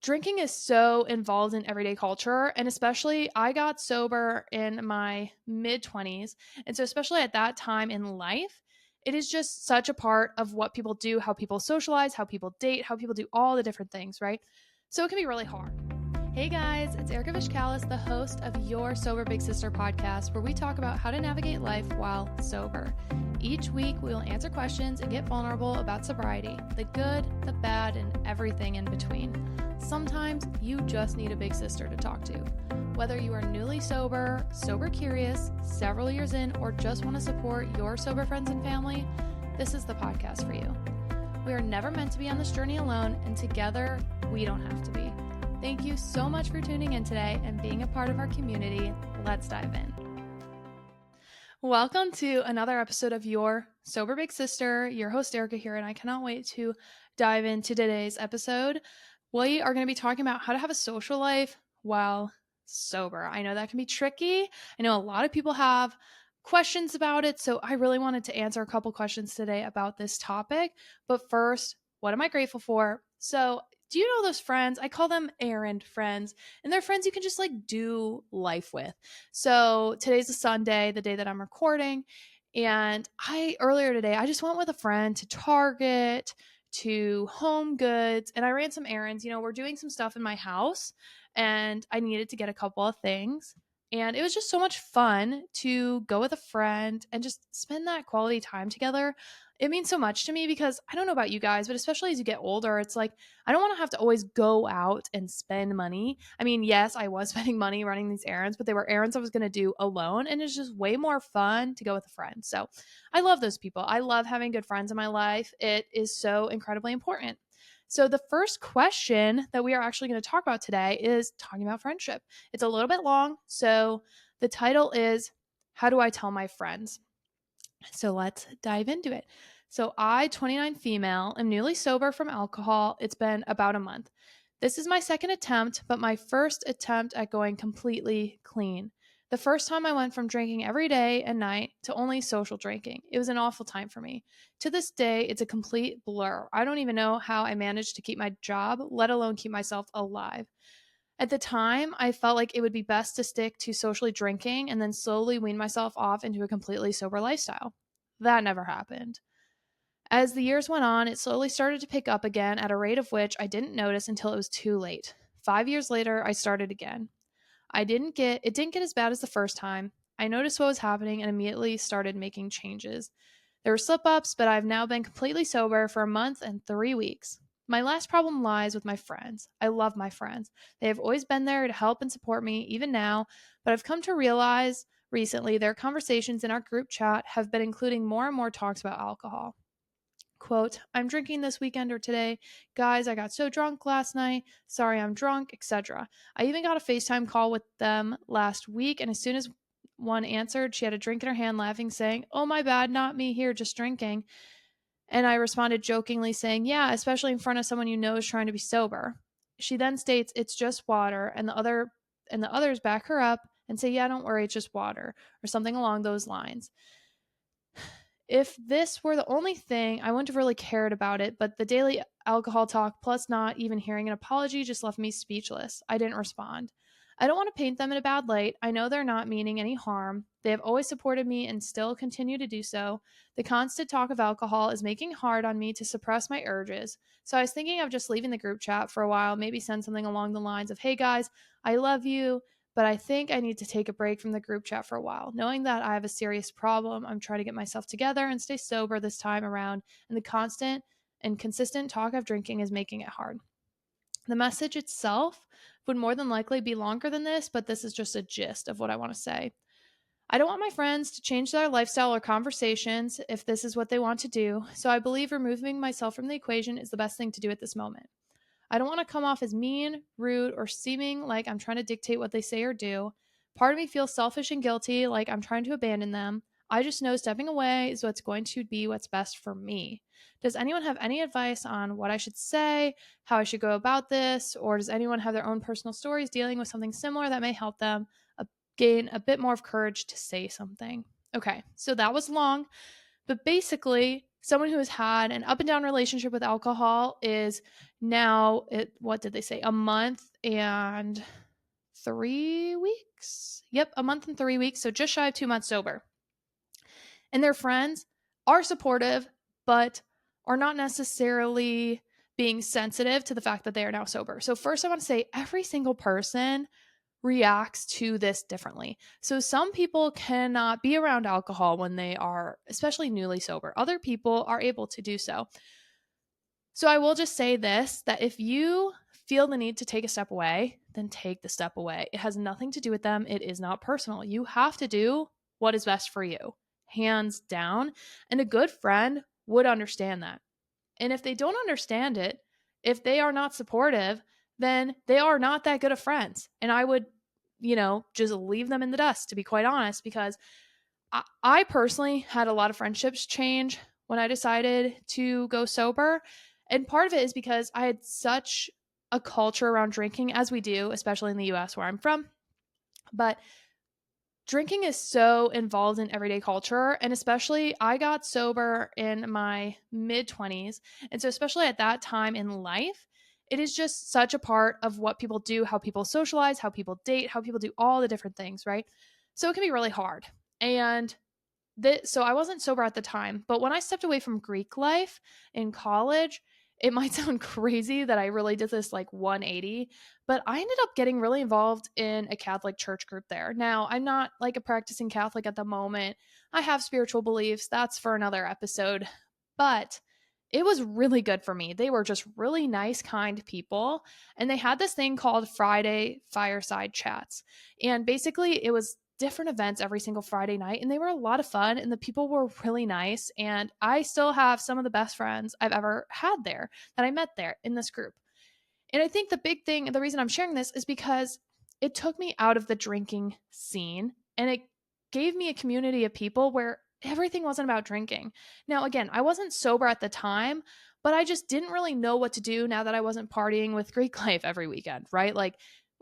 Drinking is so involved in everyday culture, and especially I got sober in my mid 20s. And so, especially at that time in life, it is just such a part of what people do, how people socialize, how people date, how people do all the different things, right? So, it can be really hard. Hey guys, it's Erika Vishkalis, the host of your Sober Big Sister podcast, where we talk about how to navigate life while sober. Each week, we will answer questions and get vulnerable about sobriety, the good, the bad, and everything in between. Sometimes you just need a big sister to talk to. Whether you are newly sober, sober curious, several years in, or just want to support your sober friends and family, this is the podcast for you. We are never meant to be on this journey alone, and together, we don't have to be. Thank you so much for tuning in today and being a part of our community. Let's dive in. Welcome to another episode of Your Sober Big Sister. Your host Erika here, and I cannot wait to dive into today's episode. We are going to be talking about how to have a social life while sober. I know that can be tricky. I know a lot of people have questions about it, so I really wanted to answer a couple questions today about this topic. But first, what am I grateful for? So, do you know those friends? I call them errand friends, and they're friends you can just do life with. So today's a Sunday, the day that I'm recording, and earlier today I just went with a friend to Target, to Home Goods, and I ran some errands. We're doing some stuff in my house, and I needed to get a couple of things. And it was just so much fun to go with a friend and just spend that quality time together. It means so much to me because I don't know about you guys, but especially as you get older, it's like I don't want to have to always go out and spend money. I mean, yes, I was spending money running these errands, but they were errands I was going to do alone. And it's just way more fun to go with a friend. So I love those people. I love having good friends in my life. It is so incredibly important. So, the first question that we are actually going to talk about today is talking about friendship. It's a little bit long. So, the title is How Do I Tell My Friends? So, let's dive into it. So, I, 29 female, am newly sober from alcohol. It's been about a month. This is my second attempt, but my first attempt at going completely clean. The first time I went from drinking every day and night to only social drinking. It was an awful time for me. To this day, it's a complete blur. I don't even know how I managed to keep my job, let alone keep myself alive. At the time, I felt like it would be best to stick to socially drinking and then slowly wean myself off into a completely sober lifestyle. That never happened. As the years went on, it slowly started to pick up again at a rate of which I didn't notice until it was too late. 5 years later, I started again. It didn't get as bad as the first time. I noticed what was happening and immediately started making changes. There were slip ups, but I've now been completely sober for a month and 3 weeks. My last problem lies with my friends. I love my friends. They have always been there to help and support me, even now, but I've come to realize recently their conversations in our group chat have been including more and more talks about alcohol. Quote, I'm drinking this weekend or today. Guys, I got so drunk last night. Sorry, I'm drunk, etc. I even got a FaceTime call with them last week, and as soon as one answered, she had a drink in her hand, laughing, saying, Oh, my bad, not me here, just drinking. And I responded jokingly, saying, Yeah, especially in front of someone you know is trying to be sober. She then states, It's just water, and the others back her up and say, Yeah, don't worry, it's just water, or something along those lines. If this were the only thing, I wouldn't have really cared about it, but the daily alcohol talk plus not even hearing an apology just left me speechless. I didn't respond. I don't want to paint them in a bad light. I know they're not meaning any harm. They have always supported me and still continue to do so. The constant talk of alcohol is making it hard on me to suppress my urges. So I was thinking of just leaving the group chat for a while, maybe send something along the lines of, Hey guys, I love you, but I think I need to take a break from the group chat for a while. Knowing that I have a serious problem, I'm trying to get myself together and stay sober this time around, and the constant and consistent talk of drinking is making it hard. The message itself would more than likely be longer than this, but this is just a gist of what I want to say. I don't want my friends to change their lifestyle or conversations if this is what they want to do, so I believe removing myself from the equation is the best thing to do at this moment. I don't want to come off as mean, rude, or seeming like I'm trying to dictate what they say or do. Part of me feels selfish and guilty, like I'm trying to abandon them. I just know stepping away is what's going to be what's best for me. Does anyone have any advice on what I should say, how I should go about this, or does anyone have their own personal stories dealing with something similar that may help them gain a bit more of courage to say something? Okay, so that was long, but basically, someone who has had an up and down relationship with alcohol is now, what did they say? A month and 3 weeks? Yep, a month and 3 weeks. So just shy of 2 months sober. And their friends are supportive, but are not necessarily being sensitive to the fact that they are now sober. So, first, I want to say every single person reacts to this differently. So, some people cannot be around alcohol when they are, especially newly sober. Other people are able to do so. So, I will just say this, that if you feel the need to take a step away, then take the step away. It has nothing to do with them. It is not personal. You have to do what is best for you, hands down. And a good friend would understand that. And if they don't understand it, if they are not supportive, then they are not that good of friends. And I would, just leave them in the dust, to be quite honest, because I personally had a lot of friendships change when I decided to go sober. And part of it is because I had such a culture around drinking, as we do, especially in the US where I'm from. But drinking is so involved in everyday culture. And especially, I got sober in my mid 20s. And so, especially at that time in life, it is just such a part of what people do, how people socialize, how people date, how people do all the different things, right? So, it can be really hard. And so I wasn't sober at the time, but when I stepped away from Greek life in college, it might sound crazy that I really did this like 180, but I ended up getting really involved in a Catholic church group there. Now, I'm not like a practicing Catholic at the moment. I have spiritual beliefs. That's for another episode. But it was really good for me. They were just really nice, kind people. And they had this thing called Friday Fireside Chats. And basically, it was different events every single Friday night, and they were a lot of fun, and the people were really nice. And I still have some of the best friends I've ever had there that I met there in this group. And I think the big thing, the reason I'm sharing this is because it took me out of the drinking scene, and it gave me a community of people where everything wasn't about drinking. Now, again, I wasn't sober at the time, but I just didn't really know what to do now that I wasn't partying with Greek life every weekend, right? Like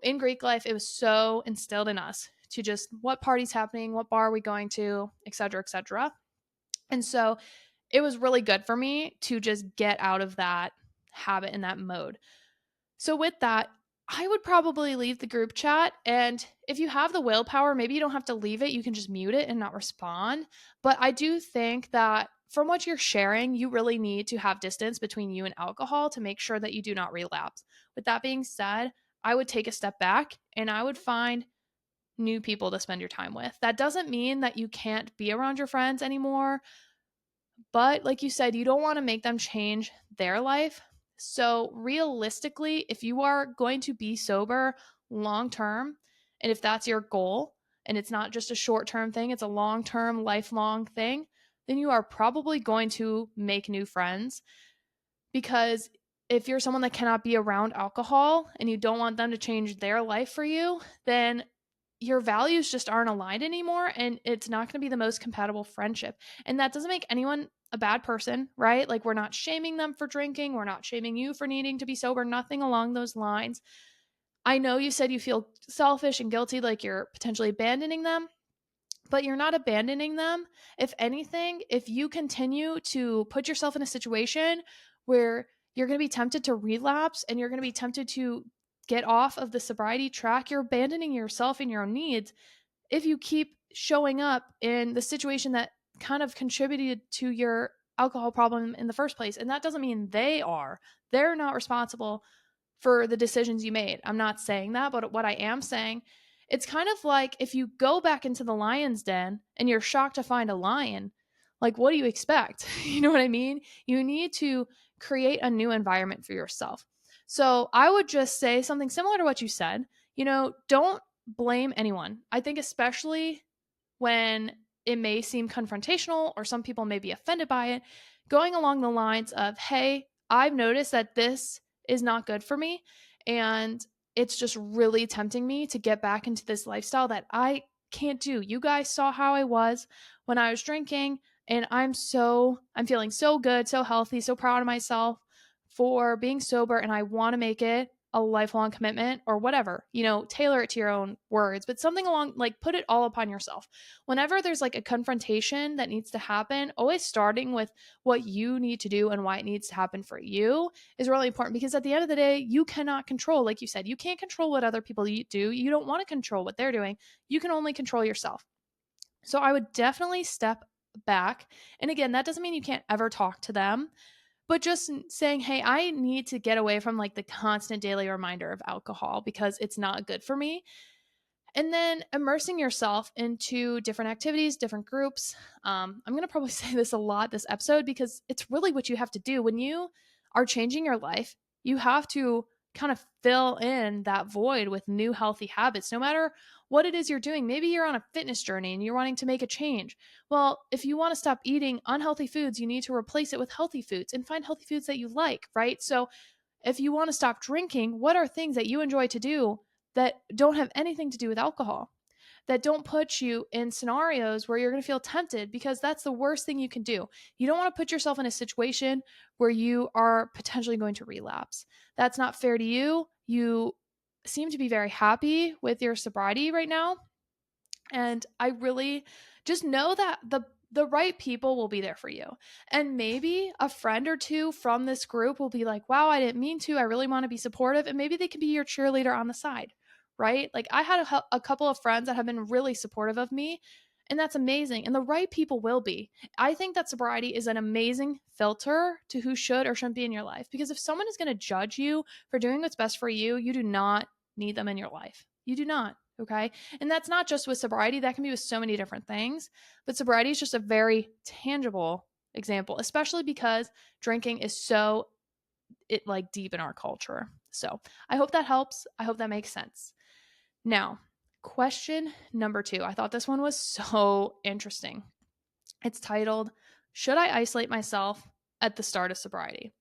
in Greek life, it was so instilled in us to just what party's happening, what bar are we going to, et cetera, et cetera. And so it was really good for me to just get out of that habit and that mode. So with that, I would probably leave the group chat. And if you have the willpower, maybe you don't have to leave it. You can just mute it and not respond. But I do think that from what you're sharing, you really need to have distance between you and alcohol to make sure that you do not relapse. With that being said, I would take a step back and I would find new people to spend your time with. That doesn't mean that you can't be around your friends anymore. But like you said, you don't want to make them change their life. So, realistically, if you are going to be sober long term, and if that's your goal, and it's not just a short term thing, it's a long term, lifelong thing, then you are probably going to make new friends. Because if you're someone that cannot be around alcohol and you don't want them to change their life for you, then your values just aren't aligned anymore, and it's not going to be the most compatible friendship. And that doesn't make anyone a bad person, right? Like, we're not shaming them for drinking, we're not shaming you for needing to be sober, nothing along those lines. I know you said you feel selfish and guilty, like you're potentially abandoning them, but you're not abandoning them. If anything, if you continue to put yourself in a situation where you're going to be tempted to relapse and you're going to be tempted to get off of the sobriety track, you're abandoning yourself and your own needs if you keep showing up in the situation that kind of contributed to your alcohol problem in the first place. And that doesn't mean they're not responsible for the decisions you made. I'm not saying that, but what I am saying, it's kind of like if you go back into the lion's den and you're shocked to find a lion, like, what do you expect? You know what I mean? You need to create a new environment for yourself. So I would just say something similar to what you said. Don't blame anyone. I think especially when it may seem confrontational or some people may be offended by it, going along the lines of, hey, I've noticed that this is not good for me, and it's just really tempting me to get back into this lifestyle that I can't do. You guys saw how I was when I was drinking, and I'm feeling so good, so healthy, so proud of myself for being sober, and I want to make it a lifelong commitment or whatever, tailor it to your own words, but something along, like, put it all upon yourself. Whenever there's like a confrontation that needs to happen, always starting with what you need to do and why it needs to happen for you is really important, because at the end of the day, you cannot control, like you said, you can't control what other people do. You don't want to control what they're doing. You can only control yourself. So I would definitely step back. And again, that doesn't mean you can't ever talk to them, but just saying, hey, I need to get away from like the constant daily reminder of alcohol because it's not good for me. And then immersing yourself into different activities, different groups. I'm going to probably say this a lot this episode because it's really what you have to do when you are changing your life. You have to kind of fill in that void with new healthy habits, no matter what it is you're doing. Maybe you're on a fitness journey and you're wanting to make a change. Well, if you want to stop eating unhealthy foods, you need to replace it with healthy foods and find healthy foods that you like, right? So if you want to stop drinking, what are things that you enjoy to do that don't have anything to do with alcohol, that don't put you in scenarios where you're going to feel tempted? Because that's the worst thing you can do. You don't want to put yourself in a situation where you are potentially going to relapse. That's not fair to you. You seem to be very happy with your sobriety right now. And I really just know that the right people will be there for you. And maybe a friend or two from this group will be like, wow, I didn't mean to. I really want to be supportive. And maybe they can be your cheerleader on the side, right? Like I had a couple of friends that have been really supportive of me. And that's amazing. And the right people will be. I think that sobriety is an amazing filter to who should or shouldn't be in your life. Because if someone is going to judge you for doing what's best for you, you do not need them in your life. You do not. Okay. And that's not just with sobriety, that can be with so many different things. But sobriety is just a very tangible example, especially because drinking is so like deep in our culture. So I hope that helps. I hope that makes sense. Now, question number 2. I thought this one was so interesting. It's titled, Should I Isolate Myself at the Start of Sobriety?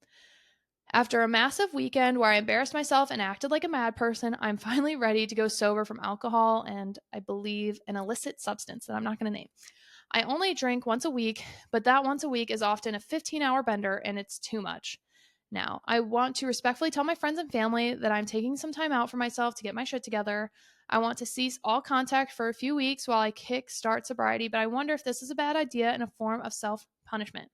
After a massive weekend where I embarrassed myself and acted like a mad person, I'm finally ready to go sober from alcohol and, I believe, an illicit substance that I'm not going to name. I only drink once a week, but that once a week is often a 15-hour bender and it's too much. Now, I want to respectfully tell my friends and family that I'm taking some time out for myself to get my shit together. I want to cease all contact for a few weeks while I kick start sobriety, but I wonder if this is a bad idea and a form of self-punishment.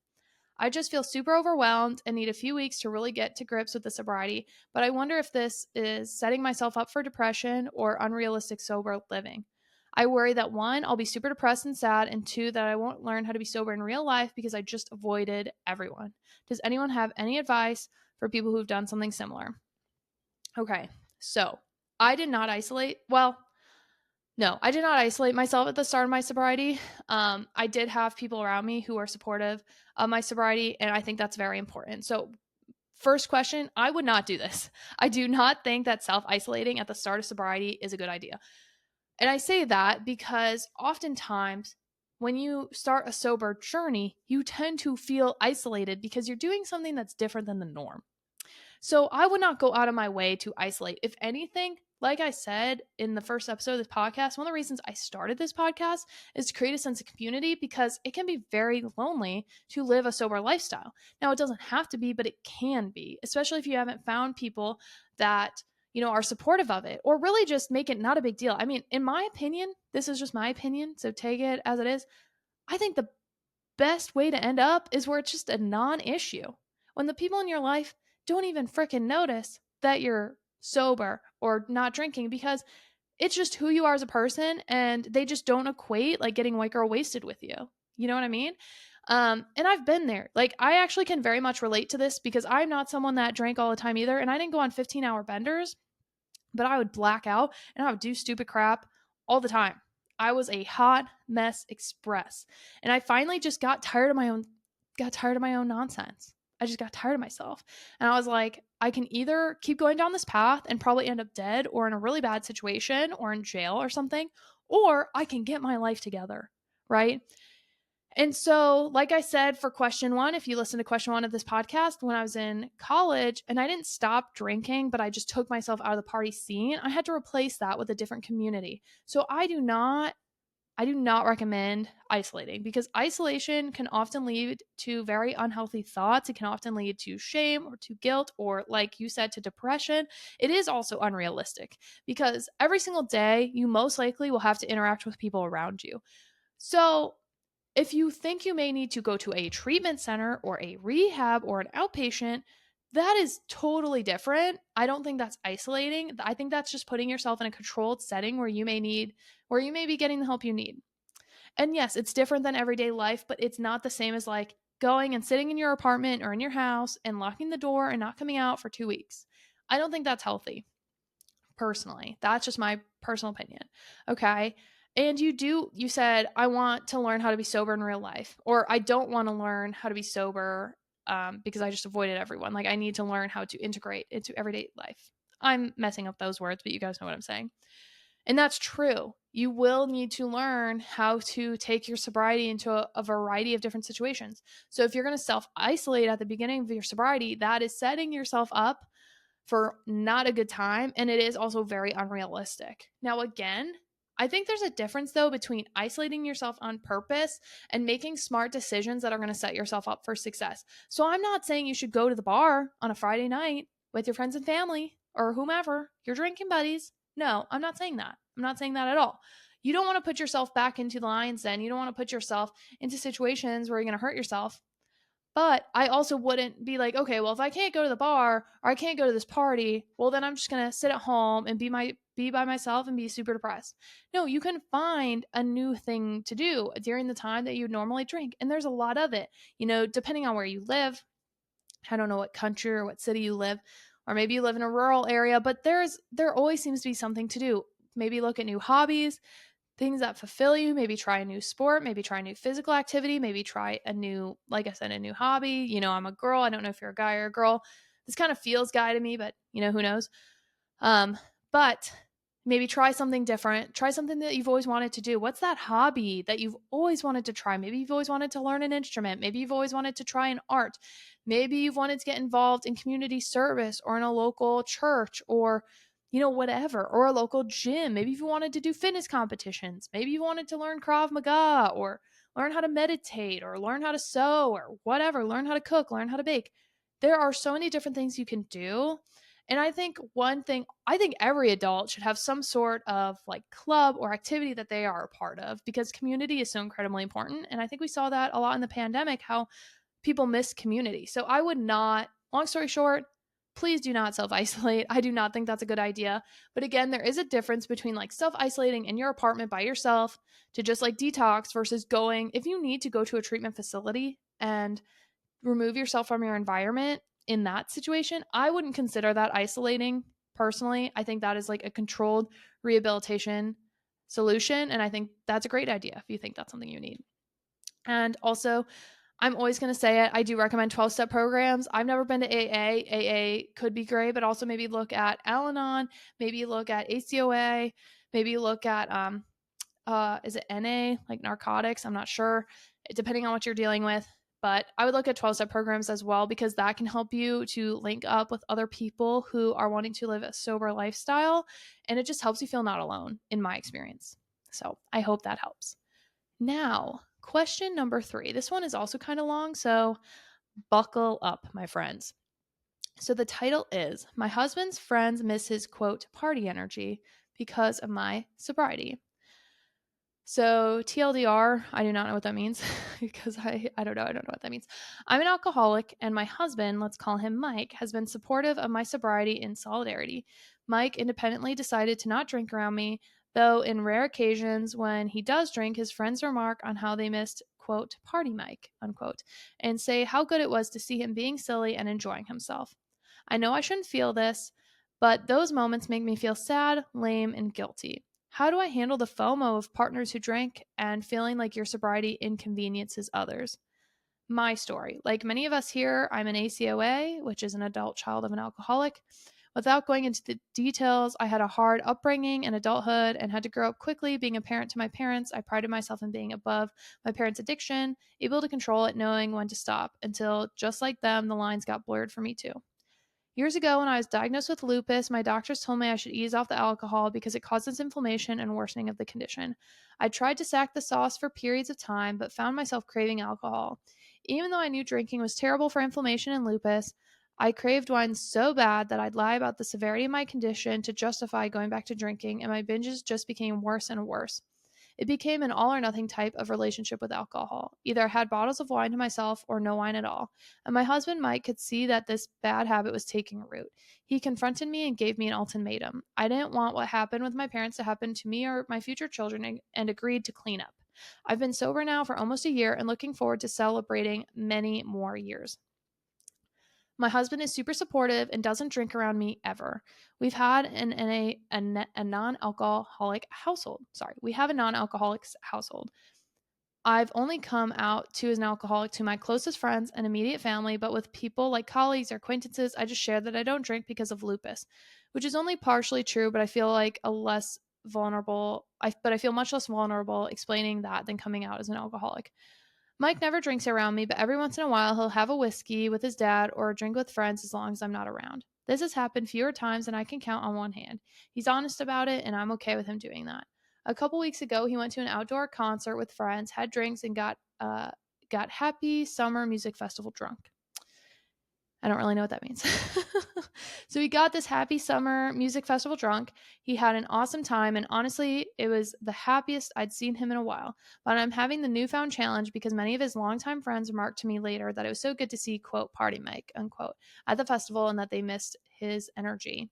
I just feel super overwhelmed and need a few weeks to really get to grips with the sobriety, but I wonder if this is setting myself up for depression or unrealistic sober living. I worry that 1, I'll be super depressed and sad, and 2, that I won't learn how to be sober in real life because I just avoided everyone. Does anyone have any advice for people who've done something similar? Okay, so I did not isolate. Well, no, I did not isolate myself at the start of my sobriety. I did have people around me who are supportive of my sobriety, and I think that's very important. So, first question, I would not do this. I do not think that self-isolating at the start of sobriety is a good idea. And I say that because oftentimes when you start a sober journey, you tend to feel isolated because you're doing something that's different than the norm. So I would not go out of my way to isolate. If anything, like I said in the first episode of this podcast, one of the reasons I started this podcast is to create a sense of community because it can be very lonely to live a sober lifestyle. Now, it doesn't have to be, but it can be, especially if you haven't found people that are supportive of it, or really just make it not a big deal. I mean, in my opinion, this is just my opinion, so take it as it is. I think the best way to end up is where it's just a non-issue. When the people in your life don't even freaking notice that you're sober or not drinking because it's just who you are as a person and they just don't equate like getting white girl wasted with you. You know what I mean? And I've been there. Like, I actually can very much relate to this because I'm not someone that drank all the time either. And I didn't go on 15-hour benders, but I would black out and I would do stupid crap all the time. I was a hot mess express. And I finally just got tired of my own nonsense. I just got tired of myself. And I was like, I can either keep going down this path and probably end up dead or in a really bad situation or in jail or something, or I can get my life together, right? And so, like I said, for question 1, if you listen to question 1 of this podcast, when I was in college and I didn't stop drinking, but I just took myself out of the party scene, I had to replace that with a different community. So I do not I do not recommend isolating because isolation can often lead to very unhealthy thoughts. It can often lead to shame or to guilt or, like you said, to depression. It is also unrealistic because every single day you most likely will have to interact with people around you. So, if you think you may need to go to a treatment center or a rehab or an outpatient, that is totally different. I don't think that's isolating. I think that's just putting yourself in a controlled setting where you may be getting the help you need. And yes, it's different than everyday life, but it's not the same as like going and sitting in your apartment or in your house and locking the door and not coming out for 2 weeks. I don't think that's healthy personally. That's just my personal opinion. Okay. And you said, I want to learn how to be sober in real life, or I don't want to learn how to be sober because I just avoided everyone. Like, I need to learn how to integrate into everyday life. I'm messing up those words, but you guys know what I'm saying. And that's true. You will need to learn how to take your sobriety into a variety of different situations. So if you're going to self isolate at the beginning of your sobriety, that is setting yourself up for not a good time. And it is also very unrealistic. Now, again, I think there's a difference though between isolating yourself on purpose and making smart decisions that are going to set yourself up for success. So I'm not saying you should go to the bar on a Friday night with your friends and family or whomever, your drinking buddies. No, I'm not saying that. I'm not saying that at all. You don't want to put yourself back into the lion's den. You don't want to put yourself into situations where you're going to hurt yourself. But I also wouldn't be like, okay, well, if I can't go to the bar or I can't go to this party, well, then I'm just gonna sit at home and be by myself and be super depressed. No, you can find a new thing to do during the time that you normally drink, and there's a lot of it. Depending on where you live. I don't know what country or what city you live, or maybe you live in a rural area, but there always seems to be something to do. Maybe look at new hobbies, things that fulfill you. Maybe try a new sport, maybe try a new physical activity, maybe try a new, like I said, a new hobby. I'm a girl. I don't know if you're a guy or a girl. This kind of feels guy to me, but who knows? But maybe try something different. Try something that you've always wanted to do. What's that hobby that you've always wanted to try? Maybe you've always wanted to learn an instrument. Maybe you've always wanted to try an art. Maybe you've wanted to get involved in community service or in a local church or whatever, or a local gym. Maybe if you wanted to do fitness competitions, maybe you wanted to learn Krav Maga or learn how to meditate or learn how to sew or whatever, learn how to cook, learn how to bake. There are so many different things you can do. And I think every adult should have some sort of like club or activity that they are a part of because community is so incredibly important. And I think we saw that a lot in the pandemic, how people miss community. So I would not, long story short, please do not self isolate. I do not think that's a good idea. But again, there is a difference between like self isolating in your apartment by yourself to just like detox versus going, if you need to go to a treatment facility and remove yourself from your environment in that situation, I wouldn't consider that isolating personally. I think that is like a controlled rehabilitation solution. And I think that's a great idea if you think that's something you need. And also, I'm always going to say it. I do recommend 12-step programs. I've never been to AA. AA could be great, but also maybe look at Al-Anon, maybe look at ACOA, maybe look at, is it NA, like narcotics? I'm not sure, depending on what you're dealing with. But I would look at 12-step programs as well because that can help you to link up with other people who are wanting to live a sober lifestyle. And it just helps you feel not alone, in my experience. So I hope that helps. Now, question number 3. This one is also kind of long, so buckle up, my friends. So the title is, My Husband's Friends Miss His, quote, party energy because of my sobriety. So TLDR, I do not know what that means because I don't know what that means. I'm an alcoholic and my husband, let's call him Mike, has been supportive of my sobriety in solidarity. Mike independently decided to not drink around me, though in rare occasions when he does drink, his friends remark on how they missed, quote, party Mike, unquote, and say how good it was to see him being silly and enjoying himself. I know I shouldn't feel this, but those moments make me feel sad, lame, and guilty. How do I handle the FOMO of partners who drink and feeling like your sobriety inconveniences others? My story. Like many of us here, I'm an ACOA, which is an adult child of an alcoholic. Without going into the details, I had a hard upbringing in adulthood and had to grow up quickly being a parent to my parents. I prided myself in being above my parents' addiction, able to control it, knowing when to stop, until just like them, the lines got blurred for me too. Years ago, when I was diagnosed with lupus, my doctors told me I should ease off the alcohol because it causes inflammation and worsening of the condition. I tried to sack the sauce for periods of time, but found myself craving alcohol. Even though I knew drinking was terrible for inflammation and lupus, I craved wine so bad that I'd lie about the severity of my condition to justify going back to drinking, and my binges just became worse and worse. It became an all or nothing type of relationship with alcohol. Either I had bottles of wine to myself or no wine at all. And my husband, Mike, could see that this bad habit was taking root. He confronted me and gave me an ultimatum. I didn't want what happened with my parents to happen to me or my future children and agreed to clean up. I've been sober now for almost a year and looking forward to celebrating many more years. My husband is super supportive and doesn't drink around me ever. We've had a non-alcoholic household. Sorry, we have a non-alcoholic household. I've only come out to as an alcoholic to my closest friends and immediate family, but with people like colleagues or acquaintances, I just share that I don't drink because of lupus, which is only partially true, but I feel like I feel much less vulnerable explaining that than coming out as an alcoholic. Mike never drinks around me, but every once in a while he'll have a whiskey with his dad or a drink with friends as long as I'm not around. This has happened fewer times than I can count on one hand. He's honest about it, and I'm okay with him doing that. A couple weeks ago, he went to an outdoor concert with friends, had drinks, and got happy summer music festival drunk. I don't really know what that means. So he got this happy summer music festival drunk. He had an awesome time, and honestly, it was the happiest I'd seen him in a while. But I'm having the newfound challenge because many of his longtime friends remarked to me later that it was so good to see, quote, party Mike, unquote, at the festival and that they missed his energy.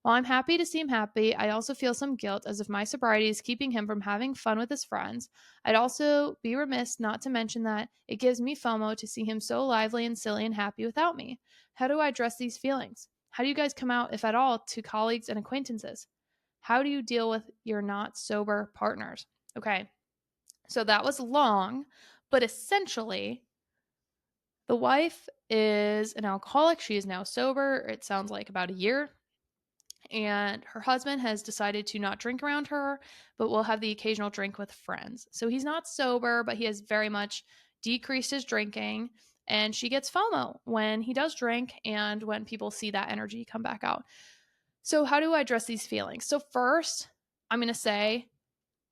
While I'm happy to see him happy, I also feel some guilt as if my sobriety is keeping him from having fun with his friends. I'd also be remiss not to mention that it gives me FOMO to see him so lively and silly and happy without me. How do I address these feelings? How do you guys come out, if at all, to colleagues and acquaintances? How do you deal with your not sober partners? Okay, so that was long, but essentially, the wife is an alcoholic. She is now sober. It sounds like about a year, and her husband has decided to not drink around her, but will have the occasional drink with friends. So he's not sober, but he has very much decreased his drinking, and she gets FOMO when he does drink and when people see that energy come back out. So how do I address these feelings? So first, I'm going to say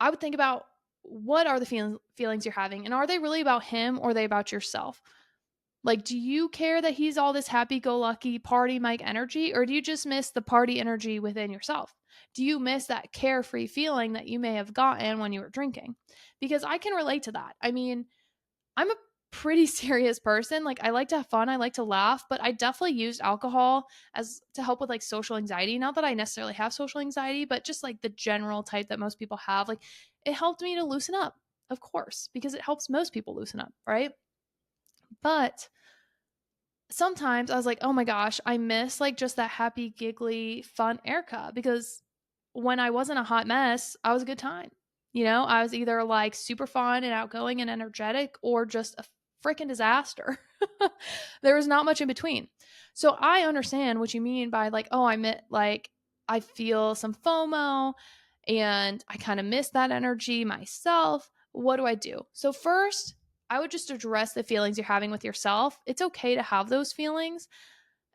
I would think about what are the feelings you're having, and are they really about him or are they about yourself? Like, do you care that he's all this happy go lucky party Mike energy, or do you just miss the party energy within yourself? Do you miss that carefree feeling that you may have gotten when you were drinking? Because I can relate to that. I mean, I'm a pretty serious person. Like, I like to have fun, I like to laugh, but I definitely used alcohol as to help with like social anxiety. Not that I necessarily have social anxiety, but just like the general type that most people have. Like, it helped me to loosen up, of course, because it helps most people loosen up, right? But sometimes I was like, oh my gosh, I miss like just that happy, giggly, fun Erica, because when I wasn't a hot mess, I was a good time. You know, I was either like super fun and outgoing and energetic or just a freaking disaster. There was not much in between. So I understand what you mean by like, oh, I meant like I feel some FOMO and I kind of miss that energy myself. What do I do? So first, I would just address the feelings you're having with yourself. It's okay to have those feelings,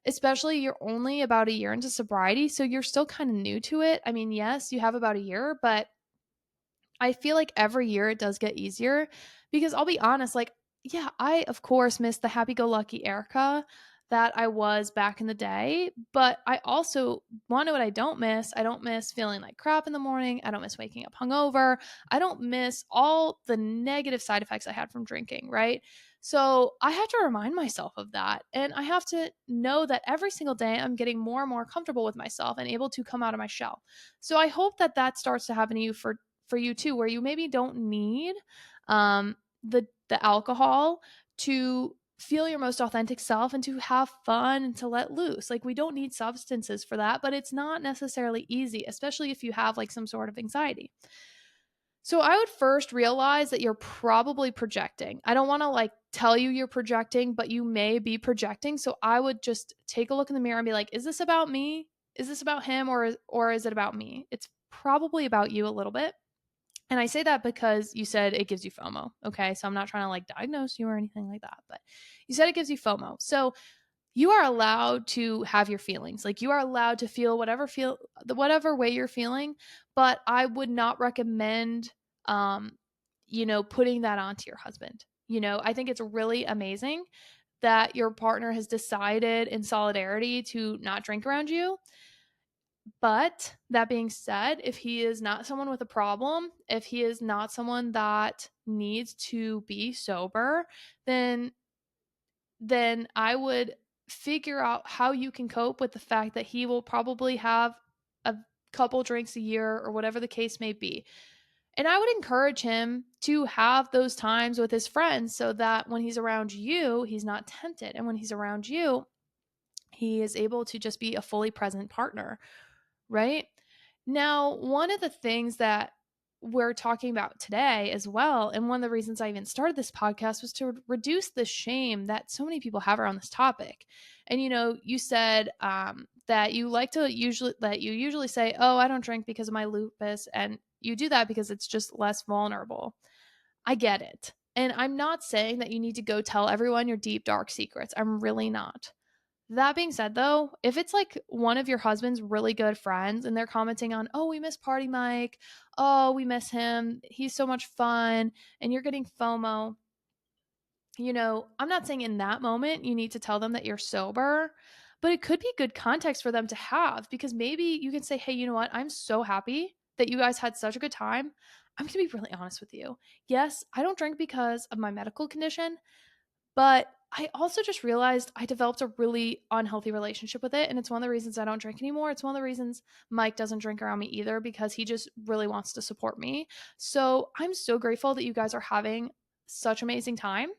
especially you're only about a year into sobriety, so you're still kind of new to it. I mean, yes, you have about a year, but I feel like every year it does get easier because I'll be honest, like, yeah, I of course miss the happy go lucky Erica that I was back in the day, but I also want to know what I don't miss. I don't miss feeling like crap in the morning. I don't miss waking up hungover. I don't miss all the negative side effects I had from drinking, right? So I have to remind myself of that. And I have to know that every single day I'm getting more and more comfortable with myself and able to come out of my shell. So I hope that that starts to happen to you for you too, where you maybe don't need the alcohol to feel your most authentic self and to have fun and to let loose. Like, we don't need substances for that, but it's not necessarily easy, especially if you have like some sort of anxiety. So I would first realize that you're probably projecting. I don't want to like tell you you're projecting, but you may be projecting. So I would just take a look in the mirror and be like, is this about me? Is this about him, or is it about me? It's probably about you a little bit. And I say that because you said it gives you FOMO. Okay. So I'm not trying to like diagnose you or anything like that, but you said it gives you FOMO. So you are allowed to have your feelings. Like, you are allowed to feel whatever way you're feeling, but I would not recommend putting that onto your husband. I think it's really amazing that your partner has decided in solidarity to not drink around you. But that being said, if he is not someone with a problem, if he is not someone that needs to be sober, then I would figure out how you can cope with the fact that he will probably have a couple drinks a year or whatever the case may be. And I would encourage him to have those times with his friends so that when he's around you, he's not tempted. And when he's around you, he is able to just be a fully present partner, right? Now, one of the things that we're talking about today as well, and one of the reasons I even started this podcast was to reduce the shame that so many people have around this topic. And you said that you usually say, "Oh, I don't drink because of my lupus," and you do that because it's just less vulnerable. I get it. And I'm not saying that you need to go tell everyone your deep, dark secrets. I'm really not. That being said, though, if it's like one of your husband's really good friends and they're commenting on, "Oh, we miss Party Mike. Oh, we miss him. He's so much fun," and you're getting FOMO, I'm not saying in that moment you need to tell them that you're sober, but it could be good context for them to have, because maybe you can say, "Hey, you know what? I'm so happy that you guys had such a good time. I'm going to be really honest with you. Yes, I don't drink because of my medical condition, but I also just realized I developed a really unhealthy relationship with it. And it's one of the reasons I don't drink anymore. It's one of the reasons Mike doesn't drink around me either, because he just really wants to support me. So I'm so grateful that you guys are having such amazing time.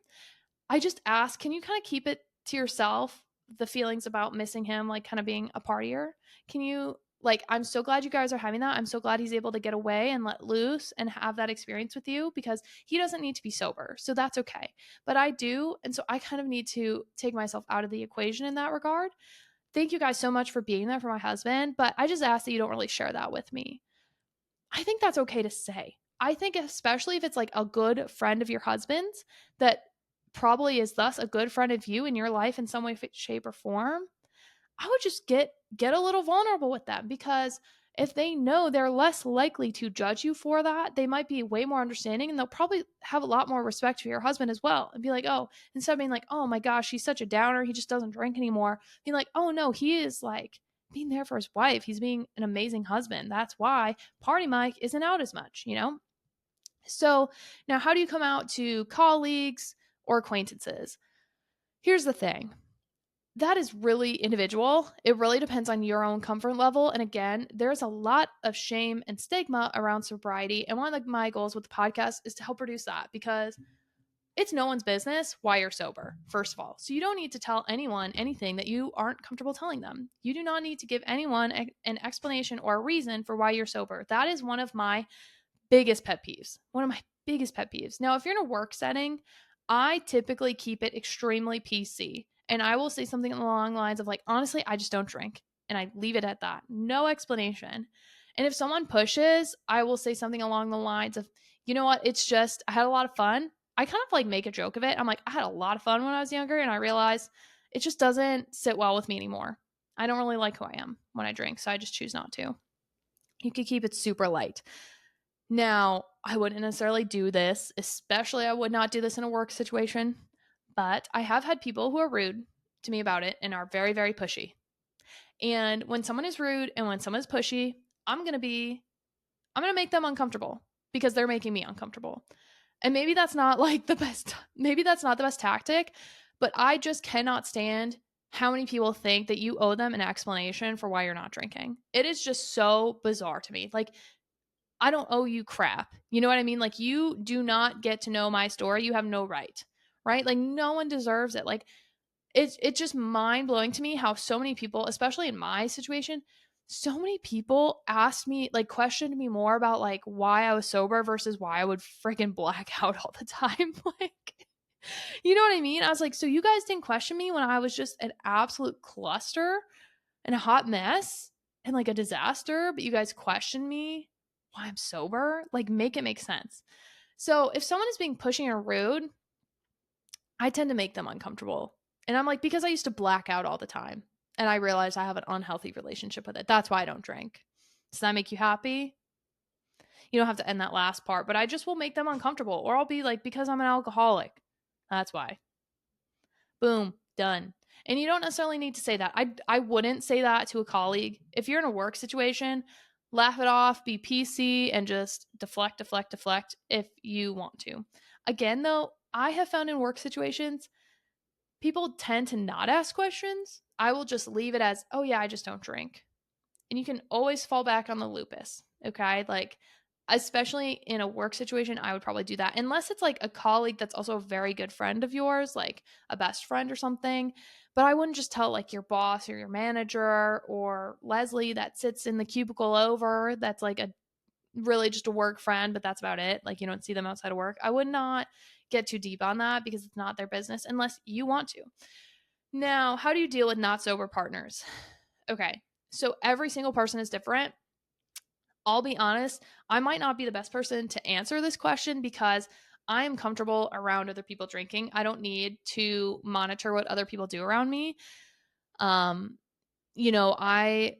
I just ask, can you kind of keep it to yourself, the feelings about missing him, like kind of being a partier? Can you, like, I'm so glad you guys are having that. I'm so glad he's able to get away and let loose and have that experience with you, because he doesn't need to be sober. So that's okay. But I do. And so I kind of need to take myself out of the equation in that regard. Thank you guys so much for being there for my husband. But I just ask that you don't really share that with me. I think that's okay to say. I think especially if it's like a good friend of your husband's that probably is thus a good friend of you in your life in some way, shape, or form, I would just get a little vulnerable with them, because if they know, they're less likely to judge you for that. They might be way more understanding, and they'll probably have a lot more respect for your husband as well, and be like, "Oh," instead of being like, "Oh my gosh, he's such a downer, he just doesn't drink anymore," be like, "Oh no, he is like being there for his wife. He's being an amazing husband. That's why Party Mike isn't out as much." So now, how do you come out to colleagues or acquaintances? Here's the thing. That is really individual. It really depends on your own comfort level. And again, there's a lot of shame and stigma around sobriety. And one of my goals with the podcast is to help reduce that, because it's no one's business why you're sober, first of all. So you don't need to tell anyone anything that you aren't comfortable telling them. You do not need to give anyone an explanation or a reason for why you're sober. That is one of my biggest pet peeves. One of my biggest pet peeves. Now, if you're in a work setting, I typically keep it extremely PC. And I will say something along the lines of, like, honestly, I just don't drink. And I leave it at that. No explanation. And if someone pushes, I will say something along the lines of, "You know what? It's just, I had a lot of fun." I kind of like make a joke of it. I'm like, "I had a lot of fun when I was younger, and I realized it just doesn't sit well with me anymore. I don't really like who I am when I drink, so I just choose not to." You could keep it super light. Now, I wouldn't necessarily do this, especially I would not do this in a work situation, but I have had people who are rude to me about it and are very, very pushy. And when someone is rude and when someone is pushy, I'm going to make them uncomfortable because they're making me uncomfortable. And maybe that's not like the best, maybe that's not the best tactic, but I just cannot stand how many people think that you owe them an explanation for why you're not drinking. It is just so bizarre to me. Like, I don't owe you crap. You know what I mean? Like, you do not get to know my story. You have no right. Right? Like, no one deserves it. Like, it's just mind blowing to me how so many people, especially in my situation, so many people asked me, like, questioned me more about like why I was sober versus why I would freaking black out all the time. Like, you know what I mean? I was like, so you guys didn't question me when I was just an absolute cluster and a hot mess and like a disaster, but you guys question me why I'm sober? Like, make it make sense. So if someone is being pushy or rude, I tend to make them uncomfortable. And I'm like, because I used to black out all the time. And I realized I have an unhealthy relationship with it. That's why I don't drink. Does that make you happy? You don't have to end that last part, but I just will make them uncomfortable. Or I'll be like, because I'm an alcoholic. That's why. Boom, done. And you don't necessarily need to say that. I wouldn't say that to a colleague. If you're in a work situation, laugh it off, be PC, and just deflect, deflect, deflect if you want to. Again, though, I have found in work situations, people tend to not ask questions. I will just leave it as, oh, yeah, I just don't drink. And you can always fall back on the lupus. Okay. Like, especially in a work situation, I would probably do that. Unless it's like a colleague that's also a very good friend of yours, like a best friend or something. But I wouldn't just tell like your boss or your manager or Leslie that sits in the cubicle over, that's like a really just a work friend, but that's about it. Like, you don't see them outside of work. I would not get too deep on that because it's not their business unless you want to. Now, how do you deal with not sober partners? Okay. So every single person is different. I'll be honest, I might not be the best person to answer this question because I am comfortable around other people drinking. I don't need to monitor what other people do around me. Um, you know, I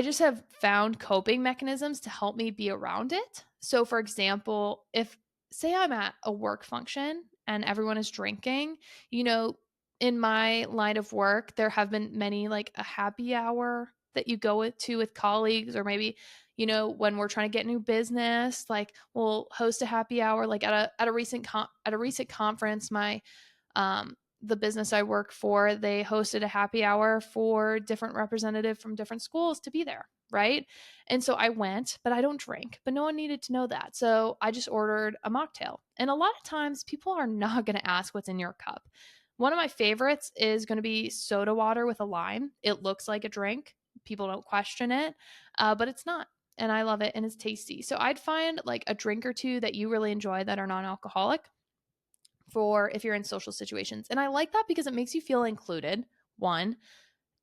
just have found coping mechanisms to help me be around it. So, for example, if say I'm at a work function and everyone is drinking, you know, in my line of work, there have been many like a happy hour that you go to with colleagues, or maybe, you know, when we're trying to get new business, like we'll host a happy hour. Like at a recent conference, my the business I work for, they hosted a happy hour for different representative from different schools to be there, right? And so I went, but I don't drink, but no one needed to know that. So I just ordered a mocktail. And a lot of times people are not going to ask what's in your cup. One of my favorites is going to be soda water with a lime. It looks like a drink. People don't question it, but it's not. And I love it and it's tasty. So I'd find like a drink or two that you really enjoy that are non alcoholic for if you're in social situations. And I like that because it makes you feel included. One,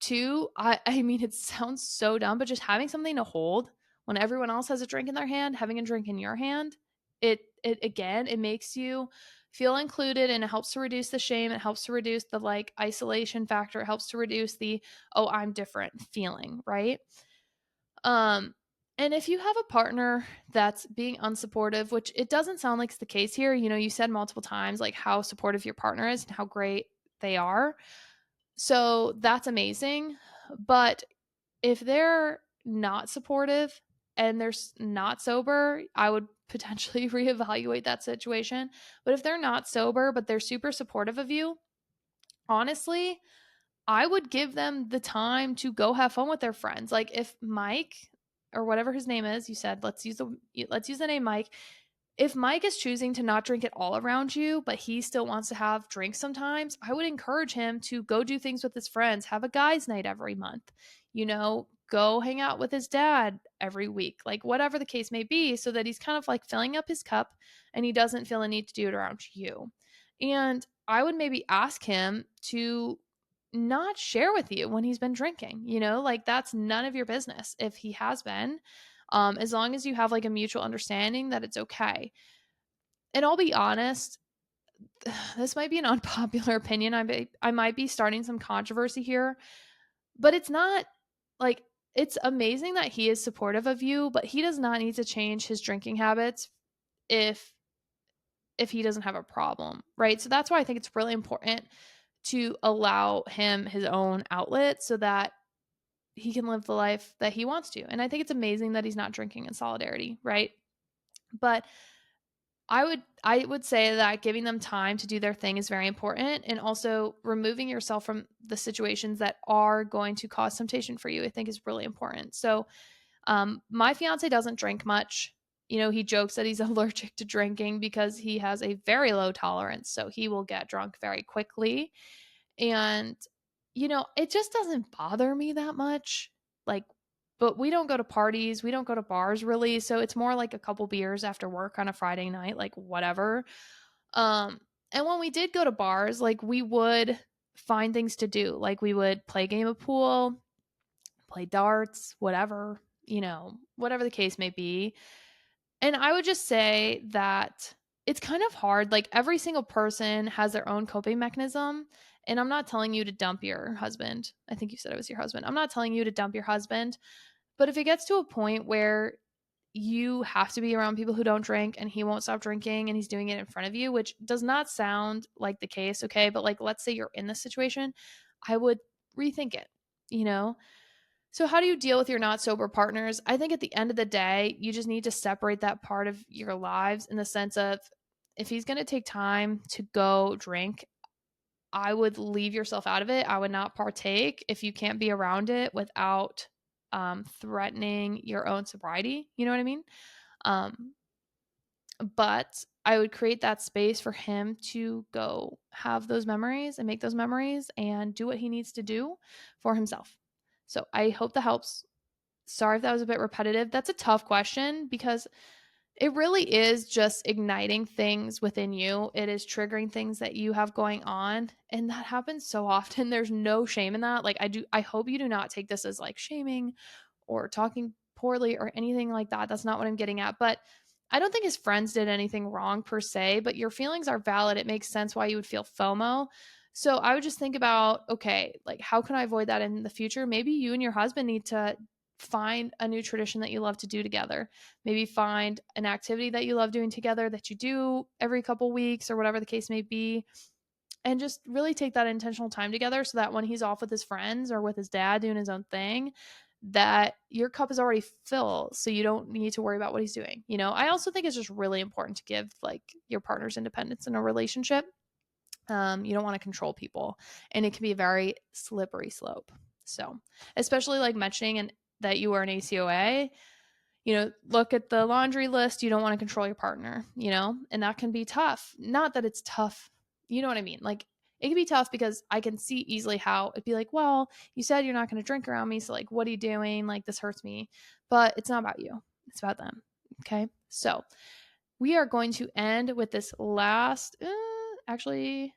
two, I mean, it sounds so dumb, but just having something to hold when everyone else has a drink in their hand, having a drink in your hand, it again, it makes you feel included and it helps to reduce the shame. It helps to reduce the like isolation factor. It helps to reduce the, oh, I'm different feeling, right? Um, and if you have a partner that's being unsupportive, which it doesn't sound like it's the case here, you know, you said multiple times like how supportive your partner is and how great they are. So that's amazing. But if they're not supportive and they're not sober, I would potentially reevaluate that situation. But if they're not sober, but they're super supportive of you, honestly, I would give them the time to go have fun with their friends. Like if Mike or whatever his name is, you said let's use the name Mike. If Mike is choosing to not drink at all around you, but he still wants to have drinks sometimes, I would encourage him to go do things with his friends, have a guys' night every month, you know, go hang out with his dad every week, like whatever the case may be, so that he's kind of like filling up his cup and he doesn't feel a need to do it around you. And I would maybe ask him to not share with you when he's been drinking, you know, like that's none of your business if he has been, as long as you have like a mutual understanding that it's okay. And I'll be honest, this might be an unpopular opinion. I might be starting some controversy here, but it's not like it's amazing that he is supportive of you, but he does not need to change his drinking habits if he doesn't have a problem, right? So that's why I think it's really important to allow him his own outlet so that he can live the life that he wants to. And I think it's amazing that he's not drinking in solidarity, right? But I would say that giving them time to do their thing is very important, and also removing yourself from the situations that are going to cause temptation for you I think is really important. So my fiance doesn't drink much. You know, he jokes that he's allergic to drinking because he has a very low tolerance, so he will get drunk very quickly. And, you know, it just doesn't bother me that much. Like, but we don't go to parties, we don't go to bars really. So it's more like a couple beers after work on a Friday night, like whatever. Um, and when we did go to bars, like we would find things to do. Like we would play a game of pool, play darts, whatever, you know, whatever the case may be. And I would just say that it's kind of hard. Like every single person has their own coping mechanism. And I'm not telling you to dump your husband. I think you said it was your husband. I'm not telling you to dump your husband. But if it gets to a point where you have to be around people who don't drink and he won't stop drinking and he's doing it in front of you, which does not sound like the case, okay? But like, let's say you're in this situation, I would rethink it, you know? So, how do you deal with your not sober partners? I think at the end of the day, you just need to separate that part of your lives in the sense of if he's going to take time to go drink, I would leave yourself out of it. I would not partake if you can't be around it without threatening your own sobriety. You know what I mean? Um, but I would create that space for him to go have those memories and make those memories and do what he needs to do for himself. So I hope that helps. Sorry if that was a bit repetitive. That's a tough question because it really is just igniting things within you. It is triggering things that you have going on. And that happens so often. There's no shame in that. Like, I hope you do not take this as like shaming or talking poorly or anything like that. That's not what I'm getting at. But I don't think his friends did anything wrong per se, but your feelings are valid. It makes sense why you would feel FOMO. So I would just think about, okay, like how can I avoid that in the future? Maybe you and your husband need to find a new tradition that you love to do together. Maybe find an activity that you love doing together that you do every couple weeks or whatever the case may be. And just really take that intentional time together so that when he's off with his friends or with his dad doing his own thing, that your cup is already filled so you don't need to worry about what he's doing. You know, I also think it's just really important to give like your partner's independence in a relationship. You don't want to control people, and it can be a very slippery slope. So, especially like mentioning that you are an ACOA, you know, look at the laundry list. You don't want to control your partner, you know, and that can be tough. Not that it's tough, you know what I mean? Like, it can be tough because I can see easily how it'd be like, well, you said you're not going to drink around me. So, like, what are you doing? Like, this hurts me. But it's not about you, it's about them. Okay. So, we are going to end with this last, actually,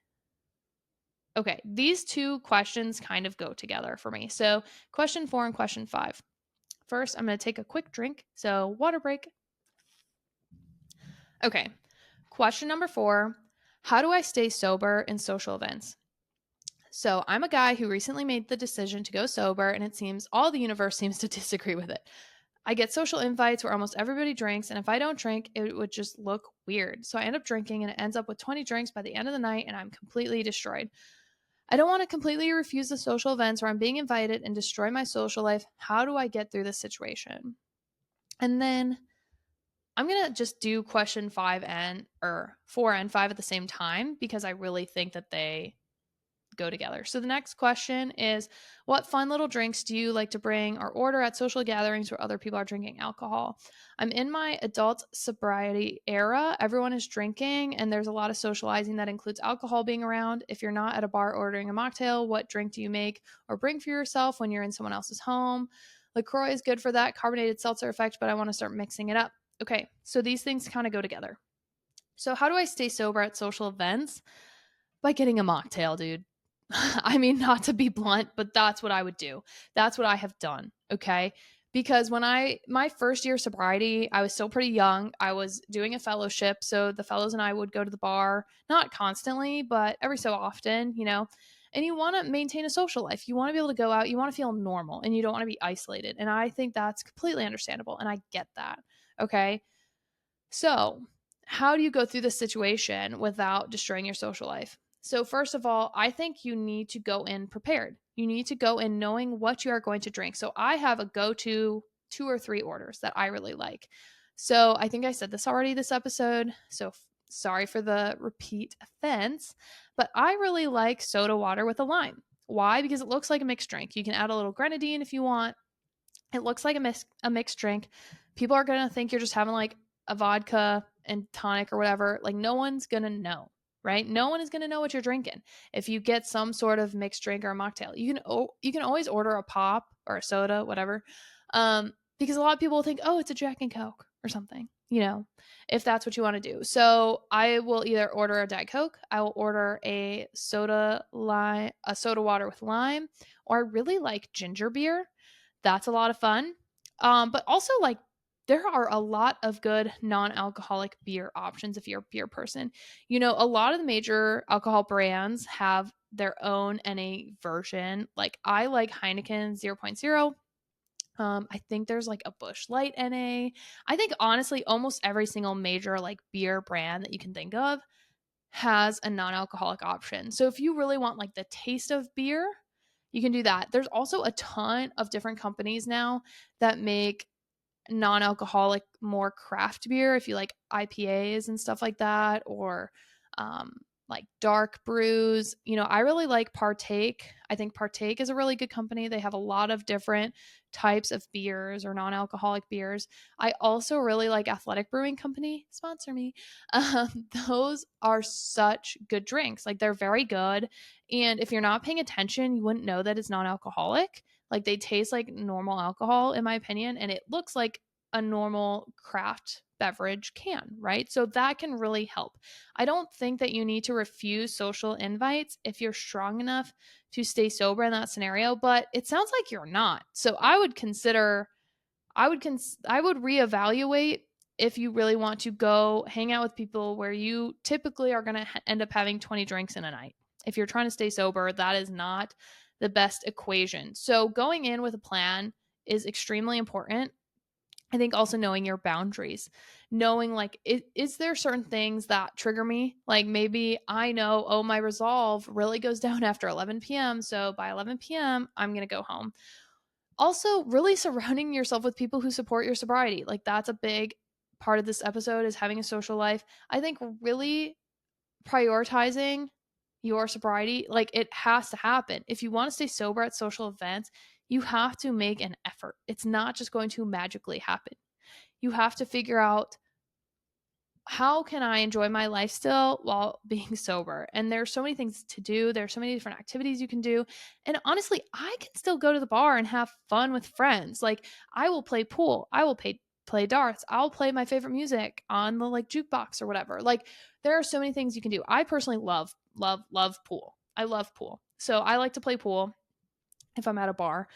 okay, these two questions kind of go together for me. So, question 4 and question 5. First, I'm going to take a quick drink. So, water break. Okay. Question number 4. How do I stay sober in social events? So, I'm a guy who recently made the decision to go sober, and it seems all the universe seems to disagree with it. I get social invites where almost everybody drinks, and if I don't drink, it would just look weird. So, I end up drinking, and it ends up with 20 drinks by the end of the night, and I'm completely destroyed. I don't want to completely refuse the social events where I'm being invited and destroy my social life. How do I get through this situation? And then I'm going to just do question 5 and or 4 and 5 at the same time because I really think that they go together. So the next question is, what fun little drinks do you like to bring or order at social gatherings where other people are drinking alcohol? I'm in my adult sobriety era. Everyone is drinking and there's a lot of socializing that includes alcohol being around. If you're not at a bar ordering a mocktail, what drink do you make or bring for yourself when you're in someone else's home? LaCroix is good for that carbonated seltzer effect, but I want to start mixing it up. Okay, so these things kind of go together. So how do I stay sober at social events? By getting a mocktail, dude. I mean, not to be blunt, but that's what I would do. That's what I have done. Okay. Because my first year of sobriety, I was still pretty young. I was doing a fellowship. So the fellows and I would go to the bar, not constantly, but every so often, you know. And you want to maintain a social life. You want to be able to go out. You want to feel normal and you don't want to be isolated. And I think that's completely understandable. And I get that. Okay. So, how do you go through this situation without destroying your social life? So, first of all, I think you need to go in prepared. You need to go in knowing what you are going to drink. So, I have a go to 2 or 3 orders that I really like. So, I think I said this already this episode. So, sorry for the repeat offense, but I really like soda water with a lime. Why? Because it looks like a mixed drink. You can add a little grenadine if you want. It looks like a mixed drink. People are going to think you're just having like a vodka and tonic or whatever. Like, no one's going to know, right? No one is going to know what you're drinking. If you get some sort of mixed drink or a mocktail, you can always order a pop or a soda, whatever. Because a lot of people will think, oh, it's a Jack and Coke or something, you know, if that's what you want to do. So I will either order a Diet Coke, I will order a soda water with lime, or I really like ginger beer. That's a lot of fun. But also like there are a lot of good non-alcoholic beer options if you're a beer person. You know, a lot of the major alcohol brands have their own NA version. Like I like Heineken 0.0. I think there's like a Busch Light NA. I think honestly, almost every single major like beer brand that you can think of has a non-alcoholic option. So if you really want like the taste of beer, you can do that. There's also a ton of different companies now that make non-alcoholic, more craft beer, if you like IPAs and stuff like that, or um, like dark brews. You know, I really like Partake. I think Partake is a really good company. They have a lot of different types of beers or non-alcoholic beers. I also really like Athletic Brewing Company. Sponsor me. Those are such good drinks. Like they're very good. And if you're not paying attention, you wouldn't know that it's non-alcoholic. Like they taste like normal alcohol, in my opinion, and it looks like a normal craft beverage can, right? So that can really help. I don't think that you need to refuse social invites if you're strong enough to stay sober in that scenario, but it sounds like you're not. So I would reevaluate if you really want to go hang out with people where you typically are going to end up having 20 drinks in a night. If you're trying to stay sober, that is not the best equation. So going in with a plan is extremely important. I think also knowing your boundaries, knowing like, is there certain things that trigger me? Like maybe I know, oh, my resolve really goes down after 11 p.m. So by 11 p.m., I'm going to go home. Also, really surrounding yourself with people who support your sobriety. Like that's a big part of this episode is having a social life. I think really prioritizing your sobriety, like it has to happen. If you want to stay sober at social events, you have to make an effort. It's not just going to magically happen. You have to figure out, how can I enjoy my life still while being sober? And there's so many things to do. There's so many different activities you can do. And honestly, I can still go to the bar and have fun with friends. Like I will play pool. I will play darts. I'll play my favorite music on the like jukebox or whatever. Like there are so many things you can do. I personally love pool. I love pool. So I like to play pool if I'm at a bar.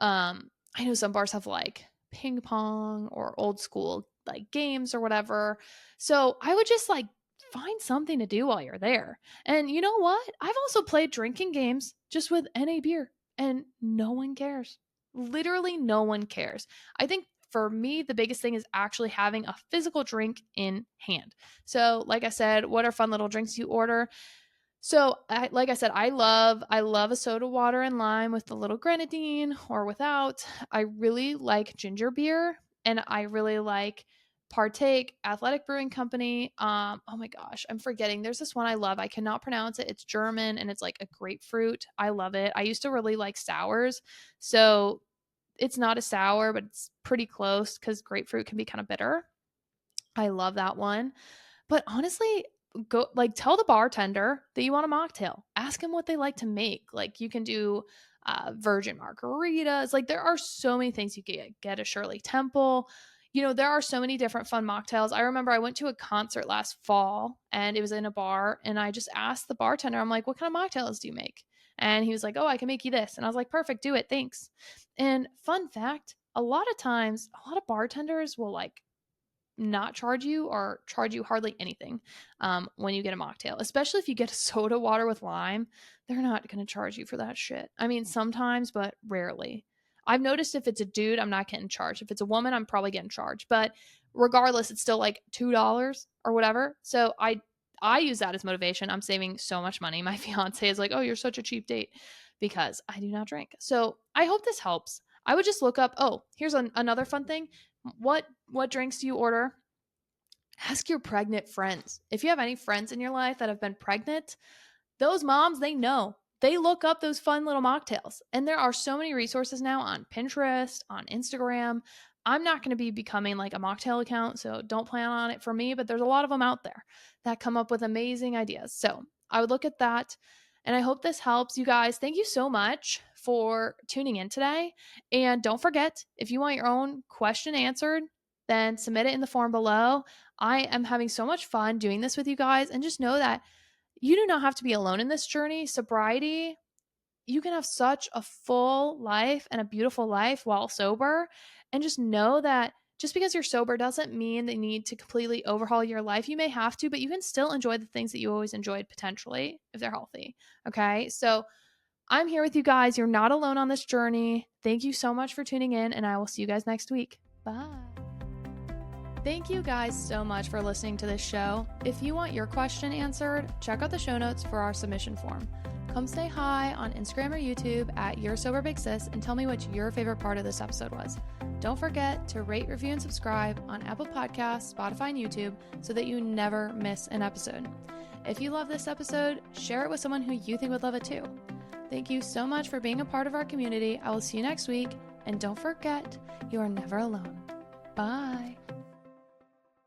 I know some bars have like ping pong or old school like games or whatever. So I would just like find something to do while you're there. And you know what? I've also played drinking games just with NA beer and no one cares. Literally no one cares. I think for me, the biggest thing is actually having a physical drink in hand. So, like I said, what are fun little drinks you order? So, like I said, I love a soda water and lime with a little grenadine or without. I really like ginger beer, and I really like Partake Athletic Brewing Company. Oh my gosh, I'm forgetting. There's this one I love. I cannot pronounce it. It's German and it's like a grapefruit. I love it. I used to really like sours. So, it's not a sour, but it's pretty close cuz grapefruit can be kind of bitter. I love that one. But honestly, go like tell the bartender that you want a mocktail. Ask them what they like to make. Like you can do virgin margaritas. Like there are so many things you can get a Shirley Temple. You know, there are so many different fun mocktails. I remember I went to a concert last fall and it was in a bar and I just asked the bartender, I'm like, what kind of mocktails do you make? And he was like, oh, I can make you this. And I was like, perfect, do it. Thanks. And fun fact, a lot of times, a lot of bartenders will like not charge you or charge you hardly anything when you get a mocktail, especially if you get a soda water with lime. They're not going to charge you for that shit. I mean, sometimes, but rarely. I've noticed if it's a dude, I'm not getting charged. If it's a woman, I'm probably getting charged. But regardless, it's still like $2 or whatever. So I use that as motivation. I'm saving so much money. My fiance is like, "Oh, you're such a cheap date," because I do not drink. So I hope this helps. I would just look up. Oh, here's another fun thing. What drinks do you order? Ask your pregnant friends. If you have any friends in your life that have been pregnant, those moms, they know. They look up those fun little mocktails. And there are so many resources now on Pinterest, on Instagram. I'm not going to be becoming like a mocktail account, so don't plan on it for me, but there's a lot of them out there that come up with amazing ideas. So I would look at that. And I hope this helps you guys. Thank you so much for tuning in today. And don't forget, if you want your own question answered, then submit it in the form below. I am having so much fun doing this with you guys. And just know that you do not have to be alone in this journey. Sobriety, you can have such a full life and a beautiful life while sober. And just know that just because you're sober doesn't mean that you need to completely overhaul your life. You may have to, but you can still enjoy the things that you always enjoyed potentially if they're healthy. Okay. So I'm here with you guys. You're not alone on this journey. Thank you so much for tuning in, and I will see you guys next week. Bye. Thank you guys so much for listening to this show. If you want your question answered, check out the show notes for our submission form. Come say hi on Instagram or YouTube at Your Sober Big Sis and tell me what your favorite part of this episode was. Don't forget to rate, review, and subscribe on Apple Podcasts, Spotify, and YouTube so that you never miss an episode. If you love this episode, share it with someone who you think would love it too. Thank you so much for being a part of our community. I will see you next week. And don't forget, you are never alone. Bye.